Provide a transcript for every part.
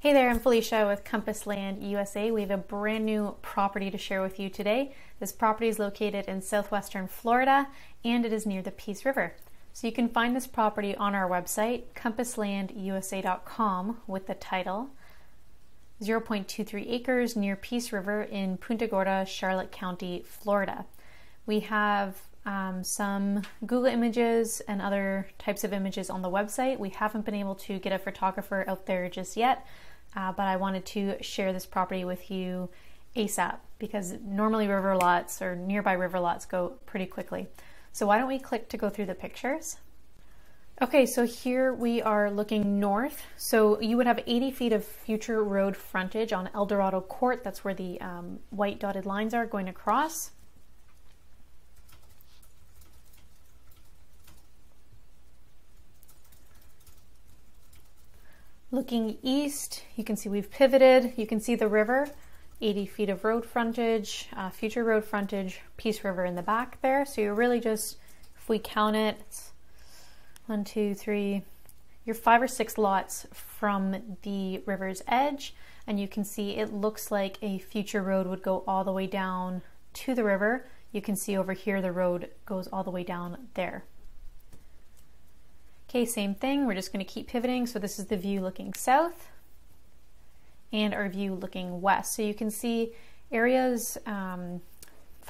Hey there, I'm Felicia with Compass Land USA. We have a brand new property to share with you today. This property is located in southwestern Florida and it is near the Peace River. So you can find this property on our website, compasslandusa.com, with the title 0.23 acres near Peace River in Punta Gorda, Charlotte County, Florida. We have some Google images and other types of images on the website. We haven't been able to get a photographer out there just yet, but I wanted to share this property with you ASAP because normally river lots or nearby river lots go pretty quickly. So why don't we click to go through the pictures? Okay, so here we are looking north. So you would have 80 feet of future road frontage on Dorado Court. That's where the white dotted lines are going across. Looking east, you can see we've pivoted. You can see the river, 80 feet of road frontage, future road frontage, Peace River in the back there. So you're really just, if we count it, it's 1, 2, 3, you're 5 or 6 lots from the river's edge. And you can see it looks like a future road would go all the way down to the river. You can see over here the road goes all the way down there. Okay, same thing, we're just going to keep pivoting. So this is the view looking south and our view looking west. So you can see areas 5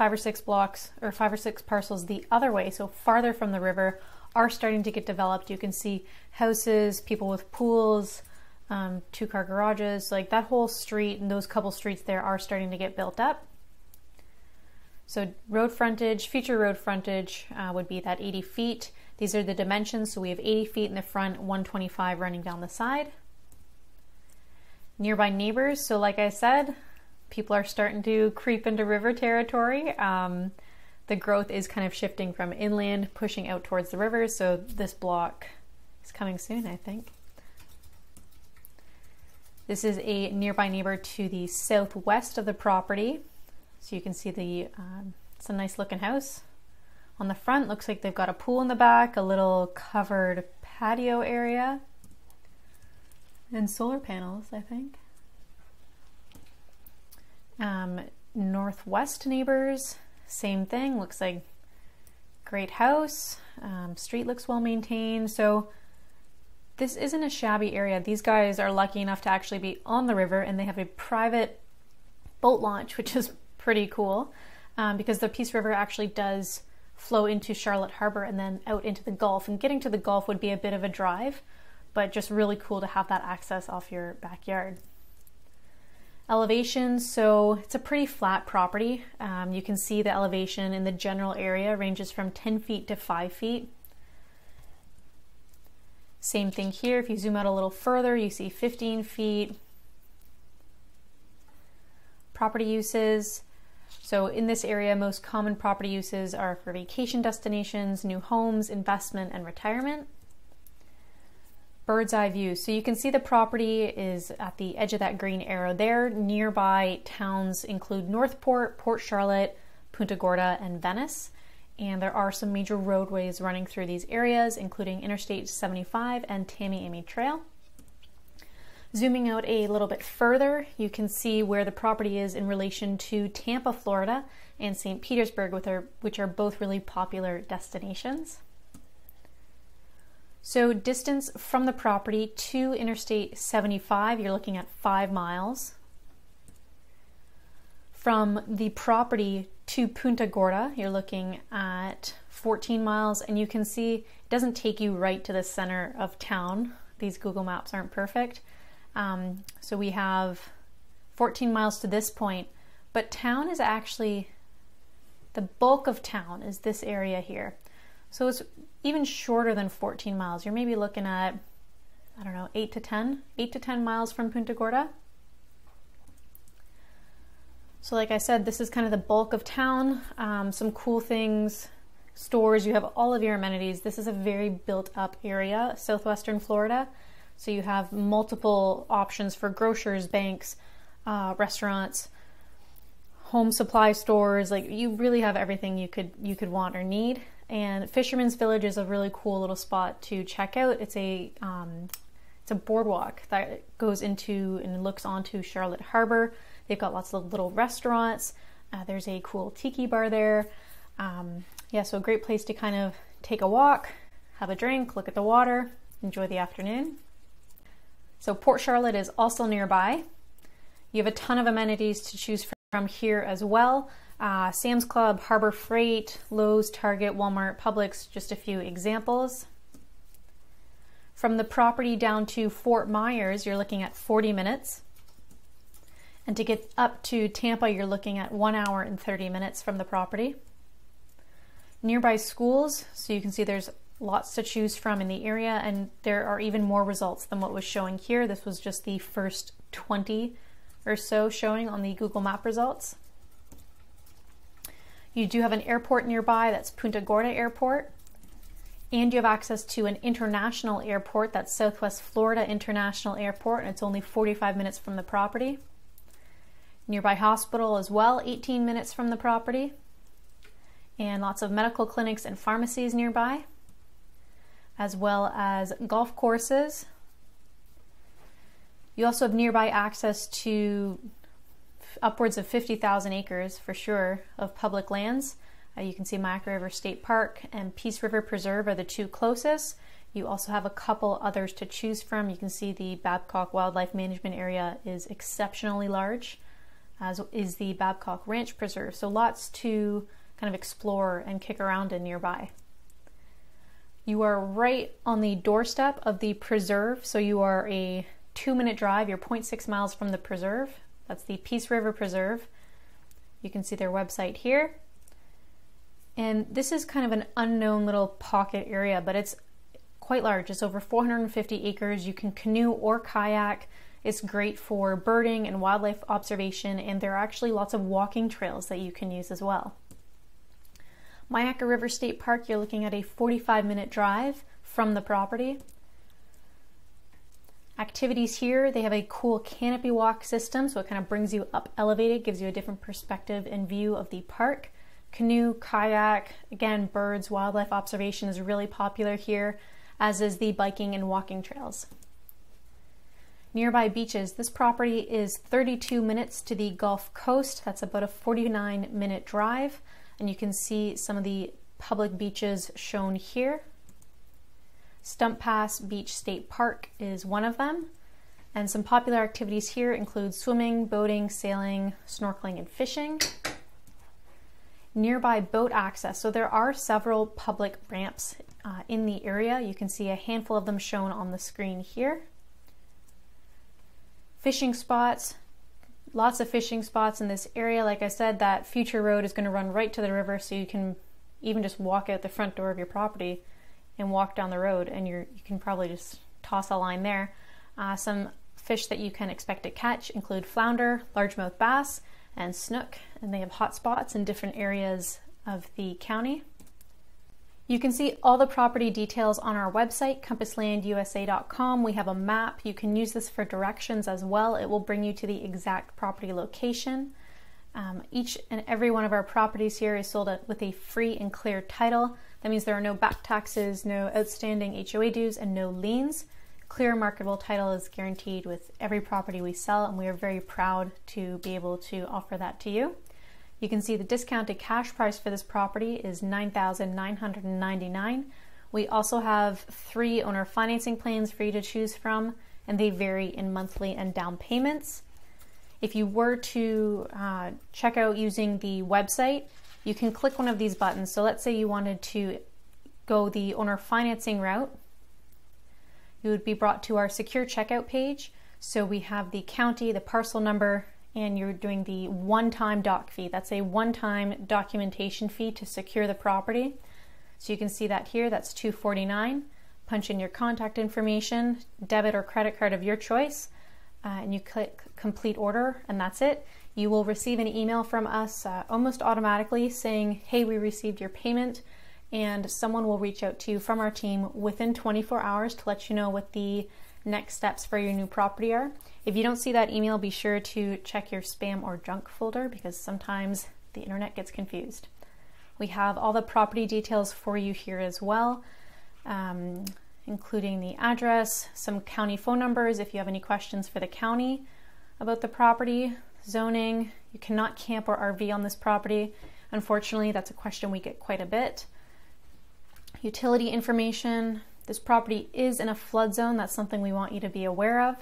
or 6 blocks or 5 or 6 parcels the other way, so farther from the river, are starting to get developed. You can see houses, people with pools, 2-car garages, like that whole street and those couple streets there are starting to get built up. So road frontage, future road frontage would be that 80 feet. These are the dimensions, so we have 80 feet in the front, 125 running down the side. Nearby neighbors, so like I said, people are starting to creep into river territory. The growth is kind of shifting from inland, pushing out towards the river, so this block is coming soon, I think. This is a nearby neighbor to the southwest of the property. So you can see it's a nice looking house. On the front, looks like they've got a pool in the back, a little covered patio area, and solar panels, I think. Northwest neighbors, same thing, looks like great house. Street looks well maintained. So this isn't a shabby area. These guys are lucky enough to actually be on the river, and they have a private boat launch, which is pretty cool because the Peace River actually does flow into Charlotte Harbor and then out into the Gulf, and getting to the Gulf would be a bit of a drive, but just really cool to have that access off your backyard. Elevation, so it's a pretty flat property. You can see the elevation in the general area ranges from 10 feet to 5 feet. Same thing here. If you zoom out a little further, you see 15 feet. Property uses. So in this area, most common property uses are for vacation destinations, new homes, investment, and retirement. Bird's eye view. So you can see the property is at the edge of that green arrow there. Nearby towns include Northport, Port Charlotte, Punta Gorda, and Venice. And there are some major roadways running through these areas, including Interstate 75 and Tamiami Trail. Zooming out a little bit further, you can see where the property is in relation to Tampa, Florida, and St. Petersburg, which are both really popular destinations. So distance from the property to Interstate 75, you're looking at 5 miles. From the property to Punta Gorda, you're looking at 14 miles, and you can see it doesn't take you right to the center of town. These Google Maps aren't perfect. So we have 14 miles to this point, but town is actually, the bulk of town is this area here. So it's even shorter than 14 miles. You're maybe looking at, I don't know, 8 to 10 miles from Punta Gorda. So like I said, this is kind of the bulk of town. Some cool things, stores, you have all of your amenities. This is a very built up area, southwestern Florida. So you have multiple options for grocers, banks, restaurants, home supply stores. Like you really have everything you could want or need. And Fisherman's Village is a really cool little spot to check out. It's a It's a boardwalk that goes into and looks onto Charlotte Harbor. They've got lots of little restaurants. There's a cool tiki bar there. Yeah, so a great place to kind of take a walk, have a drink, look at the water, enjoy the afternoon. So Port Charlotte is also nearby. You have a ton of amenities to choose from here as well. Sam's Club, Harbor Freight, Lowe's, Target, Walmart, Publix, just a few examples. From the property down to Fort Myers, you're looking at 40 minutes. And to get up to Tampa, you're looking at 1 hour and 30 minutes from the property. Nearby schools, so you can see there's lots to choose from in the area, and there are even more results than what was showing here. This was just the first 20 or so showing on the Google Map results. You do have an airport nearby, that's Punta Gorda Airport. And you have access to an international airport, that's Southwest Florida International Airport, and it's only 45 minutes from the property. Nearby hospital as well, 18 minutes from the property. And lots of medical clinics and pharmacies nearby, as well as golf courses. You also have nearby access to upwards of 50,000 acres for sure of public lands. You can see Myakka River State Park and Peace River Preserve are the two closest. You also have a couple others to choose from. You can see the Babcock Wildlife Management Area is exceptionally large, as is the Babcock Ranch Preserve. So lots to kind of explore and kick around in nearby. You are right on the doorstep of the preserve, so you are a 2-minute drive. You're 0.6 miles from the preserve. That's the Peace River Preserve. You can see their website here. And this is kind of an unknown little pocket area, but it's quite large. It's over 450 acres. You can canoe or kayak. It's great for birding and wildlife observation, and there are actually lots of walking trails that you can use as well. Myakka River State Park, you're looking at a 45-minute drive from the property. Activities here, they have a cool canopy walk system, so it kind of brings you up elevated, gives you a different perspective and view of the park. Canoe, kayak, again, birds, wildlife observation is really popular here, as is the biking and walking trails. Nearby beaches, this property is 32 minutes to the Gulf Coast. That's about a 49-minute drive, and you can see some of the public beaches shown here. Stump Pass Beach State Park is one of them, and some popular activities here include swimming, boating, sailing, snorkeling, and fishing. Nearby boat access, so there are several public ramps in the area. You can see a handful of them shown on the screen here. Fishing spots, lots of fishing spots in this area. Like I said, that future road is going to run right to the river, so you can even just walk out the front door of your property and walk down the road, and you can probably just toss a line there. Some fish that you can expect to catch include flounder, largemouth bass, and snook, and they have hot spots in different areas of the county. You can see all the property details on our website, compasslandusa.com. We have a map. You can use this for directions as well. It will bring you to the exact property location. Each and every one of our properties here is sold with a free and clear title. That means there are no back taxes, no outstanding HOA dues, and no liens. Clear marketable title is guaranteed with every property we sell, and we are very proud to be able to offer that to you. You can see the discounted cash price for this property is $9,999. We also have 3 owner financing plans for you to choose from, and they vary in monthly and down payments. If you were to check out using the website, you can click one of these buttons. So let's say you wanted to go the owner financing route. You would be brought to our secure checkout page. So we have the county, the parcel number, and you're doing the one-time doc fee. That's a one-time documentation fee to secure the property. So you can see that here, that's $249. Punch in your contact information, debit or credit card of your choice, and you click complete order, and that's it. You will receive an email from us almost automatically saying, hey, we received your payment, and someone will reach out to you from our team within 24 hours to let you know what the next steps for your new property are. If you don't see that email, be sure to check your spam or junk folder, because sometimes the internet gets confused. We have all the property details for you here as well. including the address, some county phone numbers if you have any questions for the county about the property, zoning. You cannot camp or RV on this property. Unfortunately, that's a question we get quite a bit. Utility information. This property is in a flood zone. That's something we want you to be aware of.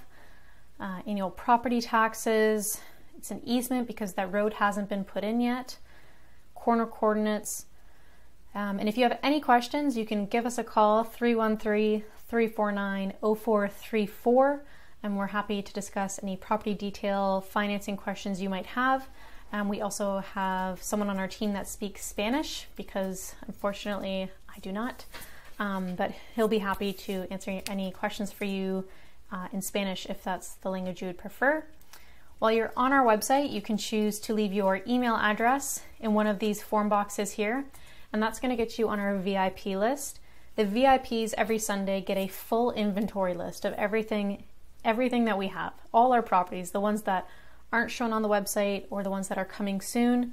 Annual property taxes. It's an easement because that road hasn't been put in yet. Corner coordinates. And if you have any questions, you can give us a call, 313-349-0434, and we're happy to discuss any property detail, financing questions you might have. We also have someone on our team that speaks Spanish because unfortunately I do not, but he'll be happy to answer any questions for you in Spanish if that's the language you would prefer. While you're on our website, you can choose to leave your email address in one of these form boxes here, and that's going to get you on our VIP list. The VIPs every Sunday get a full inventory list of everything that we have, all our properties, the ones that aren't shown on the website or the ones that are coming soon,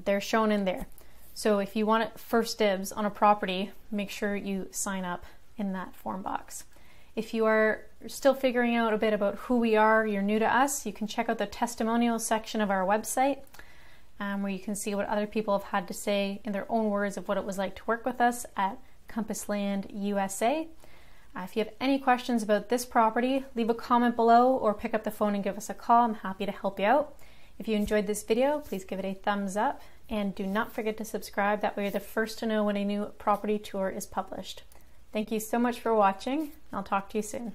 they're shown in there. So if you want first dibs on a property, make sure you sign up in that form box. If you are still figuring out a bit about who we are, you're new to us, you can check out the testimonials section of our website, where you can see what other people have had to say in their own words of what it was like to work with us at Compass Land USA. If you have any questions about this property, leave a comment below or pick up the phone and give us a call. I'm happy to help you out. If you enjoyed this video, please give it a thumbs up and do not forget to subscribe. That way you're the first to know when a new property tour is published. Thank you so much for watching. I'll talk to you soon.